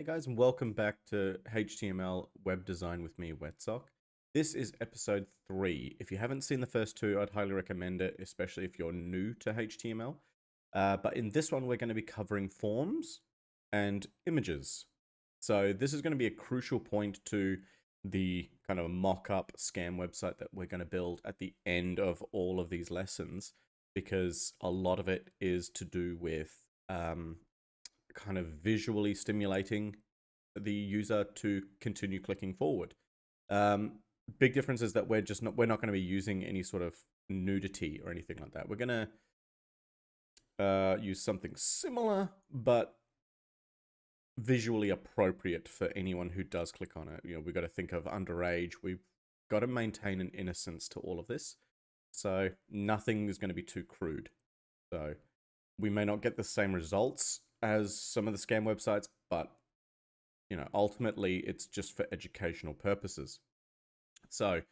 Hey guys, and welcome back to HTML Web Design with me, Wetsock. This is episode 3. If you haven't seen the first two, I'd highly recommend it, especially if you're new to HTML. But in this one, we're going to be covering forms and images. So this is going to be a crucial point to the kind of mock-up scam website that we're going to build at the end of all of these lessons, because a lot of it is to do with kind of visually stimulating the user to continue clicking forward. Big difference is that we're not going to be using any sort of nudity or anything like that. We're going to use something similar, but visually appropriate for anyone who does click on it. You know, we've got to think of underage. We've got to maintain an innocence to all of this. So nothing is going to be too crude. So we may not get the same results as some of the scam websites, but you know, ultimately it's just for educational purposes. So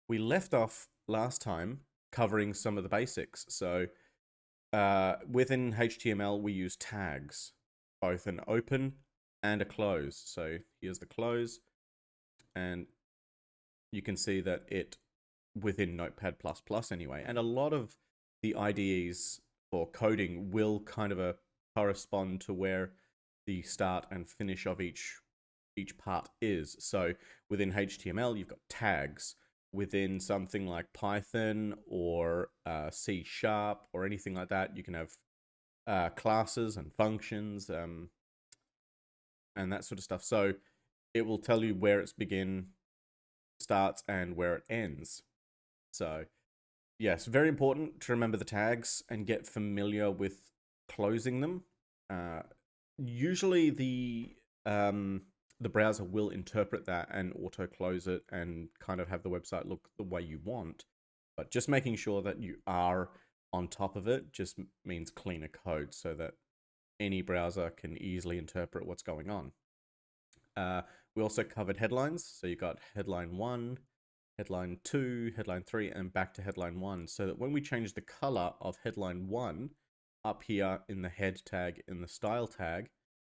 we left off last time covering some of the basics. So within HTML, we use tags, both an open and a close. So here's the close, and you can see that it within Notepad++ anyway. And a lot of the IDEs for coding will kind of correspond to where the start and finish of each part is. So within HTML, you've got tags. Within something like Python or C# or anything like that, you can have classes and functions and that sort of stuff. So it will tell you where its starts and where it ends. So yes, very important to remember the tags and get familiar with closing them. Usually the browser will interpret that and auto close it and kind of have the website look the way you want. But just making sure that you are on top of it just means cleaner code so that any browser can easily interpret what's going on. We also covered headlines. So you got headline 1, headline 2, headline 3, and back to headline 1. So that when we change the color of headline 1 up here in the head tag, in the style tag,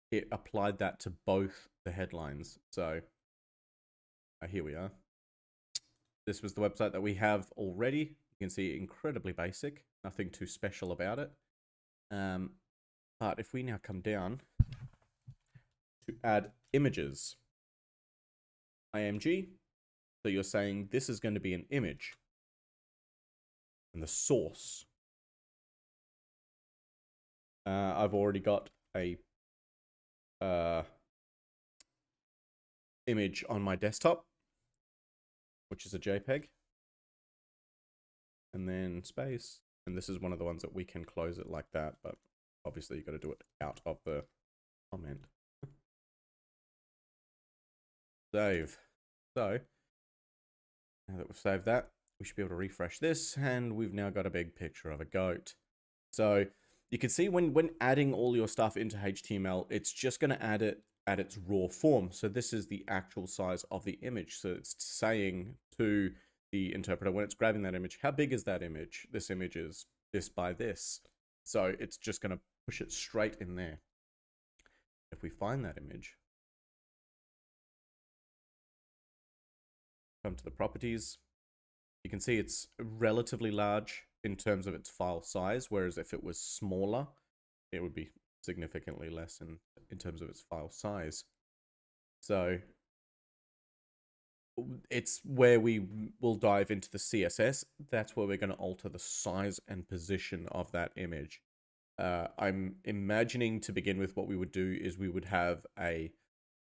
it applied that to both the headlines. So here we are. This was the website that we have already. You can see incredibly basic, nothing too special about it. But if we now come down to add images, img, so you're saying this is going to be an image and the source. I've already got a image on my desktop, which is a JPEG, and then space, and this is one of the ones that we can close it like that, but obviously you've got to do it out of the comment. Save. So now that we've saved that, we should be able to refresh this, and we've now got a big picture of a goat. So you can see when adding all your stuff into HTML, it's just going to add it at its raw form. So this is the actual size of the image. So it's saying to the interpreter when it's grabbing that image, how big is that image? This image is this by this. So it's just going to push it straight in there. If we find that image, come to the properties, you can see it's relatively large in terms of its file size, whereas if it was smaller, it would be significantly less in terms of its file size. So it's where we will dive into the CSS. That's where we're going to alter the size and position of that image. I'm imagining to begin with what we would do is we would have a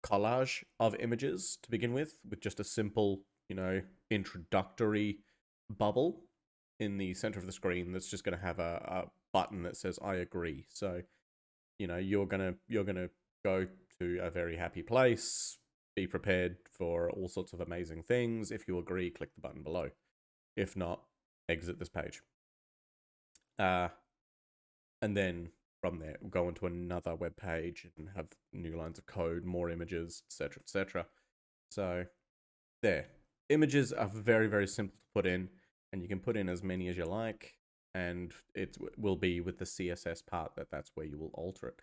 collage of images to begin with just a simple, you know, introductory bubble in the center of the screen that's just going to have a button that says I agree. So, you know, you're gonna go to a very happy place. Be prepared for all sorts of amazing things. If you agree, click the button below. If not, exit this page. And then from there, we'll go into another web page and have new lines of code, more images, etc., etc. So there, images are very, very simple to put in, and you can put in as many as you like, and it will be with the CSS part that's where you will alter it.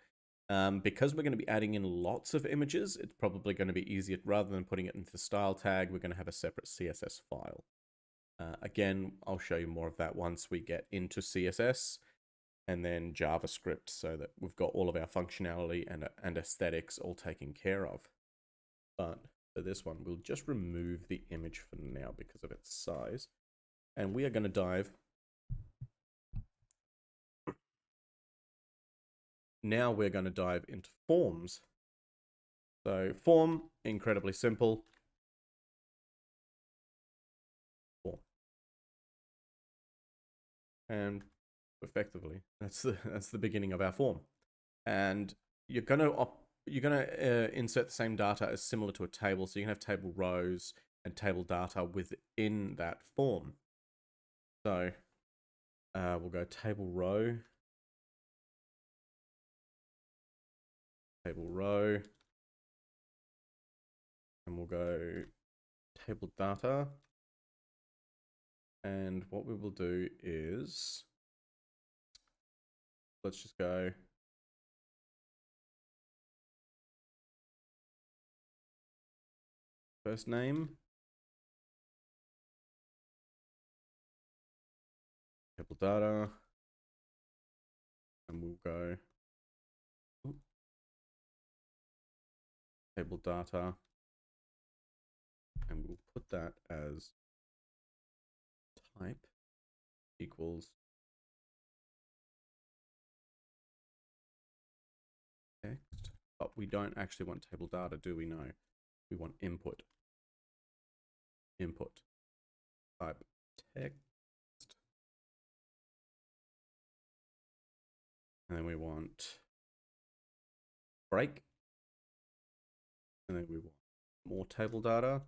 Because we're going to be adding in lots of images, it's probably going to be easier, rather than putting it into the style tag, we're going to have a separate CSS file. Again, I'll show you more of that once we get into CSS and then JavaScript, so that we've got all of our functionality and aesthetics all taken care of. But for this one, we'll just remove the image for now because of its size. And we are going to dive. Now we're going to dive into forms. So form, incredibly simple. Form. And effectively, that's the beginning of our form. And you're going to insert the same data as similar to a table. So you can have table rows and table data within that form. So we'll go table row, and we'll go table data. And what we will do is, let's just go first name, table data, and we'll go table data, and we'll put that as type equals text, but we don't actually want table data, do we? No, we want input type text, and then we want break, and then we want more table data,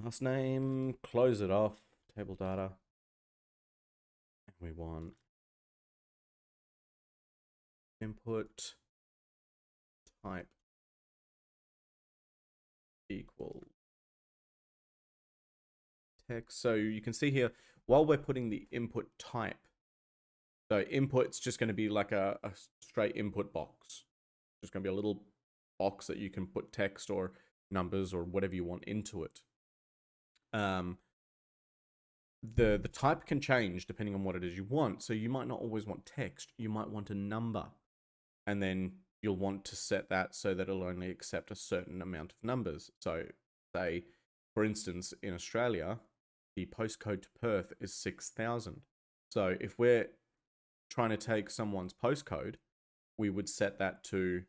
last name, close it off, table data, and we want input type equal text. So you can see here, while we're putting the input type, so input's just going to be like a straight input box. There's going to be a little box that you can put text or numbers or whatever you want into it. The type can change depending on what it is you want. So you might not always want text. You might want a number, and then you'll want to set that so that it'll only accept a certain amount of numbers. So say, for instance, in Australia, the postcode to Perth is 6,000. So if we're trying to take someone's postcode, we would set that to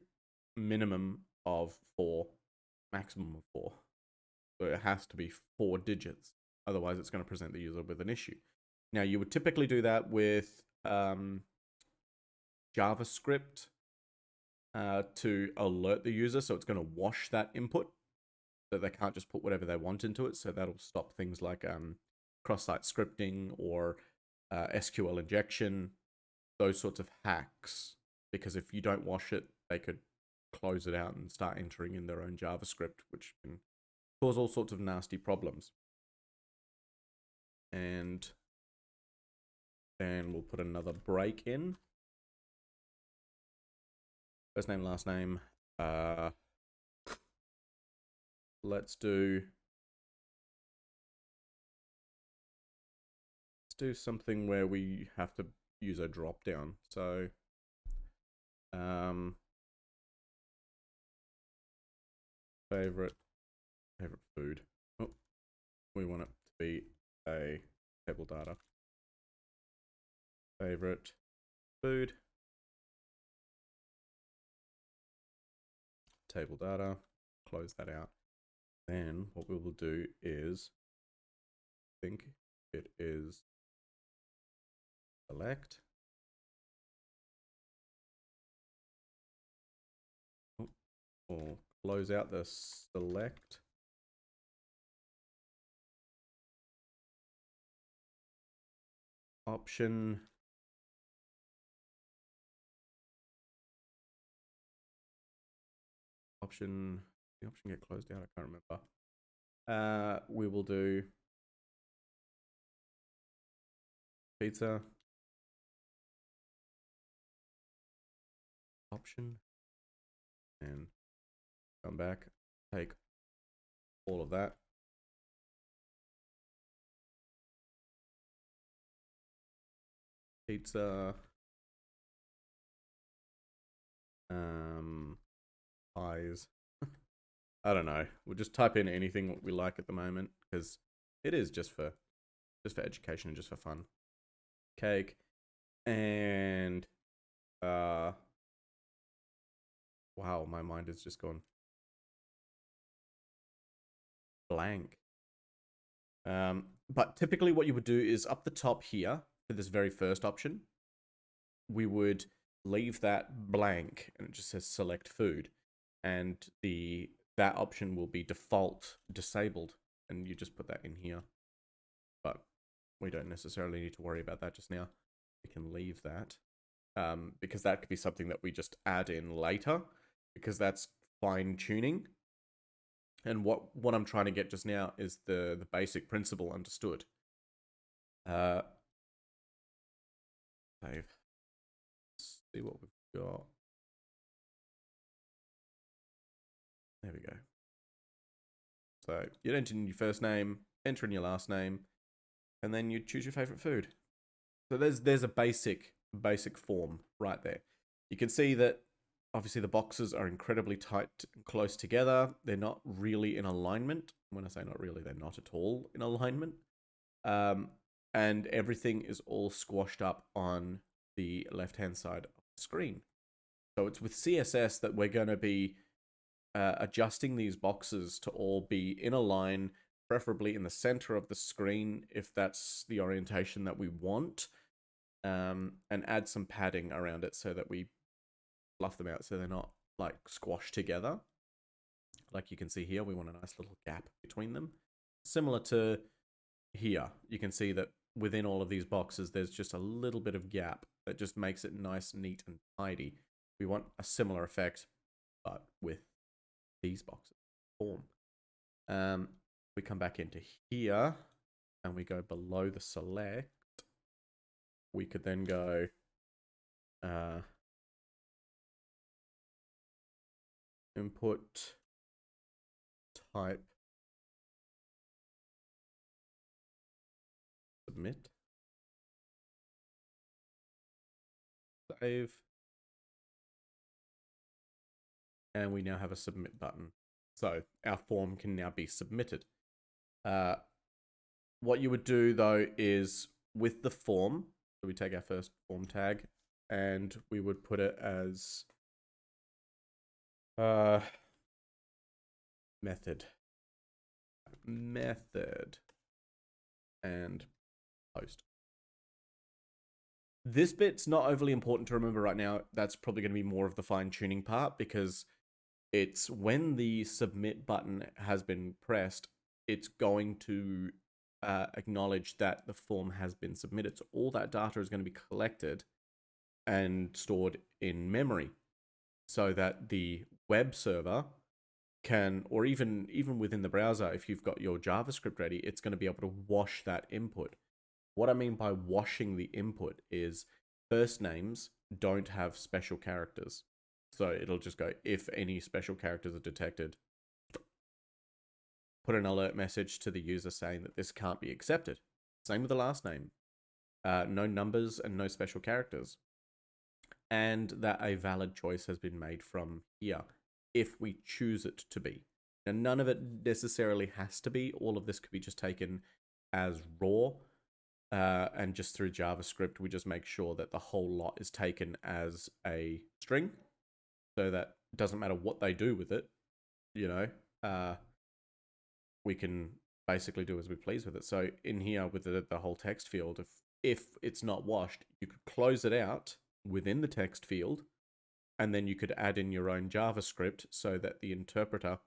minimum of 4, maximum of 4. So it has to be 4 digits. Otherwise, it's going to present the user with an issue. Now, you would typically do that with JavaScript to alert the user. So it's going to wash that input, so they can't just put whatever they want into it. So that'll stop things like cross-site scripting or SQL injection, those sorts of hacks. Because if you don't wash it, they could close it out and start entering in their own JavaScript, which can cause all sorts of nasty problems. And then we'll put another break in. First name, last name. Let's do something where we have to use a drop down. So favorite food. Oh, we want it to be a table data. Favorite food, table data, close that out. Then what we will do is, I think it is select. Or close out the select. Option. The option get closed out, I can't remember. We will do pizza. Option. And come back. Take all of that. Pizza. Pies. I don't know. We'll just type in anything we like at the moment because it is just for education and just for fun. Cake and wow, my mind has just gone blank. But typically what you would do is up the top here for this very first option, we would leave that blank and it just says select food, and that option will be default disabled, and you just put that in here. But we don't necessarily need to worry about that just now. We can leave that because that could be something that we just add in later because that's fine tuning. And what I'm trying to get just now is the basic principle understood. Save. Let's see what we've got. There we go. So you'd enter in your first name, enter in your last name, and then you choose your favorite food. So there's a basic form right there. You can see that obviously the boxes are incredibly tight and close together. They're not really in alignment. When I say not really, they're not at all in alignment. And everything is all squashed up on the left-hand side of the screen. So it's with CSS that we're going to be adjusting these boxes to all be in a line, preferably in the center of the screen if that's the orientation that we want, and add some padding around it so that we fluff them out so they're not like squashed together. Like you can see here, we want a nice little gap between them. Similar to here, you can see that within all of these boxes, there's just a little bit of gap that just makes it nice, neat, and tidy. We want a similar effect, but with these boxes form. We come back into here and we go below the select. We could then go input type submit, save, and we now have a submit button. So our form can now be submitted. What you would do though is with the form, so we take our first form tag and we would put it as method and post. This bit's not overly important to remember right now. That's probably going to be more of the fine-tuning part because it's when the submit button has been pressed, it's going to acknowledge that the form has been submitted. So all that data is going to be collected and stored in memory so that the web server can, or even within the browser, if you've got your JavaScript ready, it's going to be able to wash that input. What I mean by washing the input is first names don't have special characters. So it'll just go, if any special characters are detected, put an alert message to the user saying that this can't be accepted. Same with the last name. No numbers and no special characters. And that a valid choice has been made from here, if we choose it to be. Now, none of it necessarily has to be. All of this could be just taken as raw. And just through JavaScript, we just make sure that the whole lot is taken as a string so that it doesn't matter what they do with it, you know, we can basically do as we please with it. So in here with the whole text field, if it's not washed, you could close it out within the text field, and then you could add in your own JavaScript so that the interpreter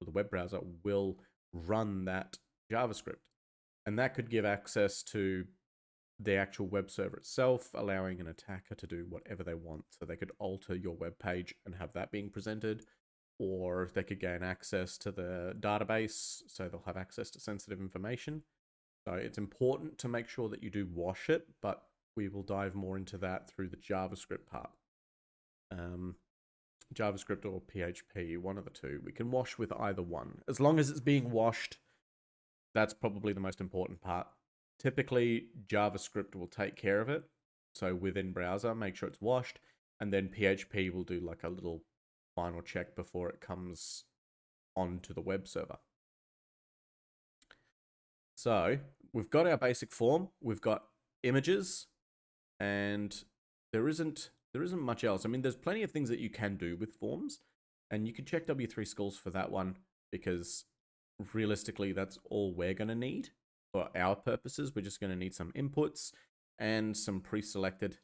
or the web browser will run that JavaScript. And that could give access to the actual web server itself, allowing an attacker to do whatever they want. So they could alter your web page and have that being presented, or they could gain access to the database, so they'll have access to sensitive information. So it's important to make sure that you do wash it, but we will dive more into that through the JavaScript part. JavaScript or PHP, one of the two. We can wash with either one. As long as it's being washed, that's probably the most important part. Typically, JavaScript will take care of it. So within browser, make sure it's washed. And then PHP will do like a little final check before it comes onto the web server. So we've got our basic form. We've got images. And there isn't much else. I mean, there's plenty of things that you can do with forms. And you can check W3 Schools for that one, because realistically, that's all we're going to need for our purposes. We're just going to need some inputs and some pre-selected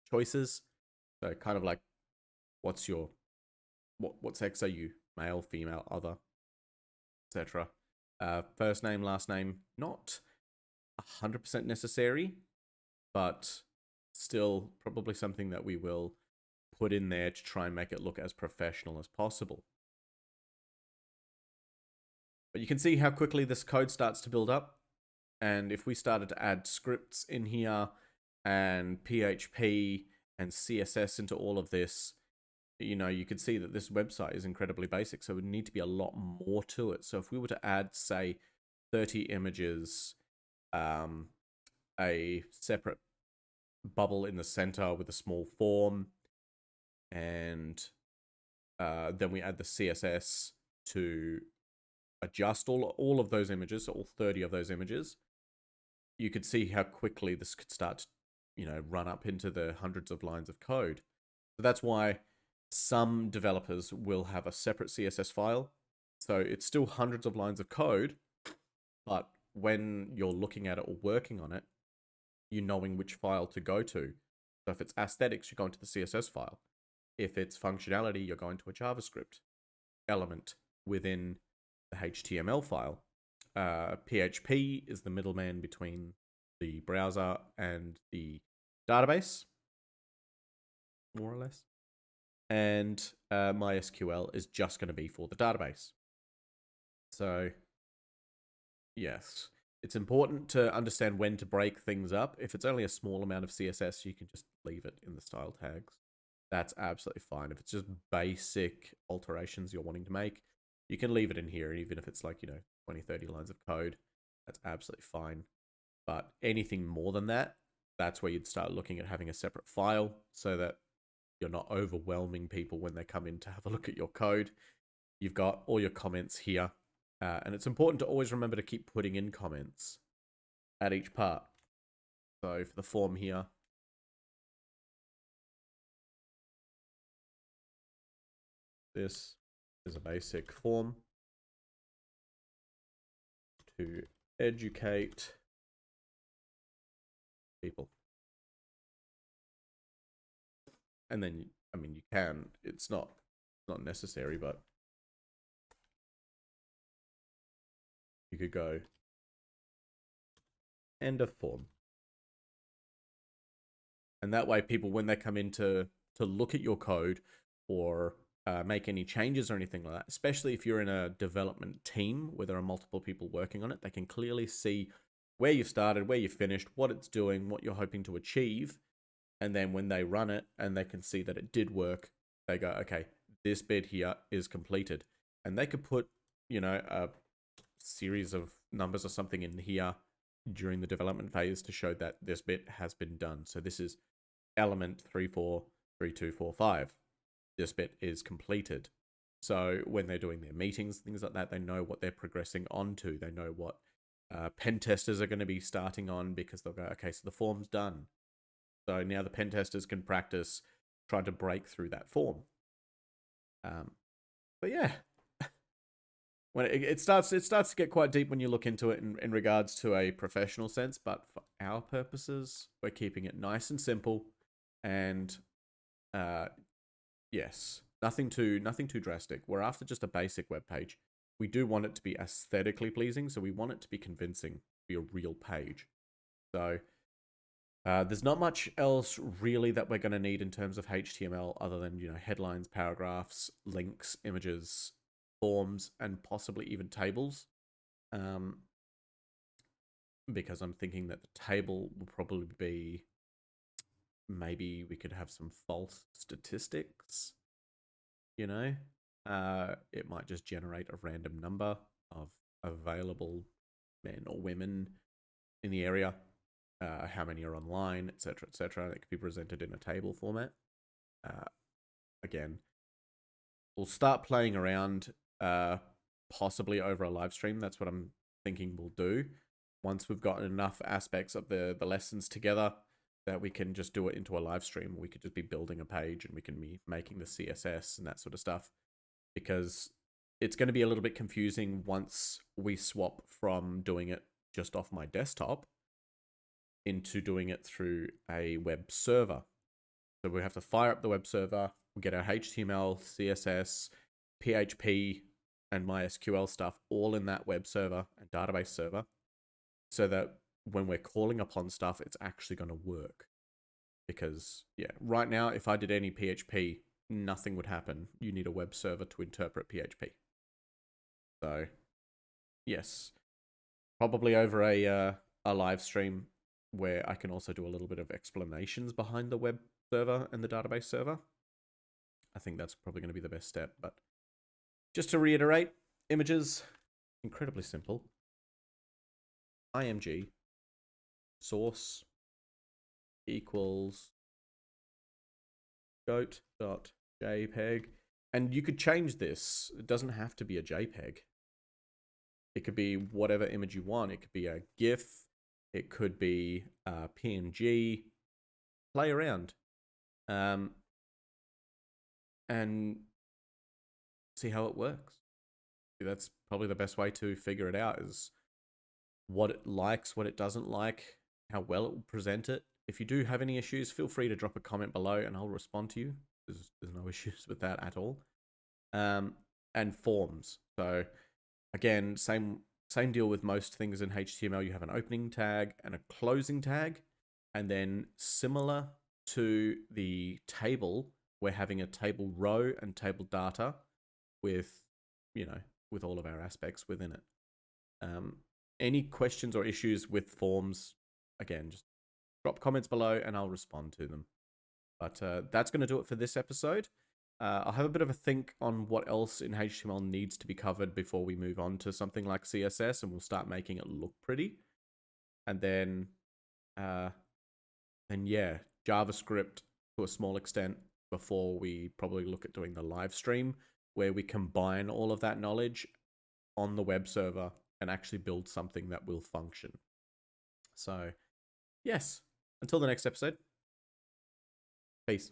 choices. So kind of like, what sex are you? Male, female, other, etc. First name, last name, not 100% necessary, but still probably something that we will put in there to try and make it look as professional as possible. But you can see how quickly this code starts to build up. And if we started to add scripts in here and PHP and CSS into all of this, you know, you could see that this website is incredibly basic. So it would need to be a lot more to it. So if we were to add, say, 30 images, a separate bubble in the center with a small form, and then we add the CSS to adjust all of those images, all 30 of those images, you could see how quickly this could start to, you know, run up into the hundreds of lines of code. So that's why some developers will have a separate CSS file. So it's still hundreds of lines of code, but when you're looking at it or working on it, you knowing which file to go to. So if it's aesthetics, you're going to the CSS file. If it's functionality, you're going to a JavaScript element within the HTML file. PHP is the middleman between the browser and the database, more or less. And MySQL is just going to be for the database. So, yes, it's important to understand when to break things up. If it's only a small amount of CSS, you can just leave it in the style tags. That's absolutely fine. If it's just basic alterations you're wanting to make, you can leave it in here, even if it's like, you know, 20, 30 lines of code. That's absolutely fine. But anything more than that, that's where you'd start looking at having a separate file so that you're not overwhelming people when they come in to have a look at your code. You've got all your comments here. And it's important to always remember to keep putting in comments at each part. So for the form here, this is a basic form to educate people. And then, I mean, you can, it's not necessary, but you could go end of form. And that way people, when they come in to look at your code or make any changes or anything like that, especially if you're in a development team where there are multiple people working on it, they can clearly see where you've started, where you finished, what it's doing, what you're hoping to achieve. And then when they run it and they can see that it did work, they go, okay, this bit here is completed. And they could put, you know, a series of numbers or something in here during the development phase to show that this bit has been done. So this is element 343245. This bit is completed. So when they're doing their meetings, things like that, they know what they're progressing onto. They know what pen testers are going to be starting on, because they'll go, okay, so the form's done. So now the pen testers can practice trying to break through that form. But yeah, when it starts to get quite deep when you look into it in regards to a professional sense. But for our purposes, we're keeping it nice and simple, and yes, nothing too drastic. We're after just a basic web page. We do want it to be aesthetically pleasing, so we want it to be convincing, to be a real page. So there's not much else really that we're going to need in terms of HTML other than, you know, headlines, paragraphs, links, images, forms, and possibly even tables. because I'm thinking that the table will probably be, maybe we could have some false statistics, you know? It might just generate a random number of available men or women in the area, how many are online, etc., etc. It could be presented in a table format. Again, we'll start playing around, possibly over a live stream. That's what I'm thinking we'll do. Once we've gotten enough aspects of the lessons together that we can just do it into a live stream. We could just be building a page and we can be making the CSS and that sort of stuff. Because it's going to be a little bit confusing once we swap from doing it just off my desktop into doing it through a web server. So we have to fire up the web server, we get our HTML, CSS, PHP, and MySQL stuff all in that web server and database server, so that when we're calling upon stuff, it's actually going to work. Because, yeah, right now, if I did any PHP, nothing would happen. You need a web server to interpret PHP. So, yes, probably over a live stream where I can also do a little bit of explanations behind the web server and the database server. I think that's probably going to be the best step. But just to reiterate, images, incredibly simple. IMG source equals goat.jpg. And you could change this. It doesn't have to be a JPEG. It could be whatever image you want. It could be a GIF. It could be a PNG. Play around. And see how it works. That's probably the best way to figure it out, is what it likes, what it doesn't like, how well it will present it. If you do have any issues, feel free to drop a comment below and I'll respond to you. There's no issues with that at all. And forms. So again, same deal with most things in HTML. You have an opening tag and a closing tag. And then similar to the table, we're having a table row and table data with, with all of our aspects within it. Any questions or issues with forms, again, just drop comments below and I'll respond to them. But that's going to do it for this episode. I'll have a bit of a think on what else in HTML needs to be covered before we move on to something like CSS, and we'll start making it look pretty. And then yeah, JavaScript to a small extent before we probably look at doing the live stream, where we combine all of that knowledge on the web server and actually build something that will function. So, yes, until the next episode, peace.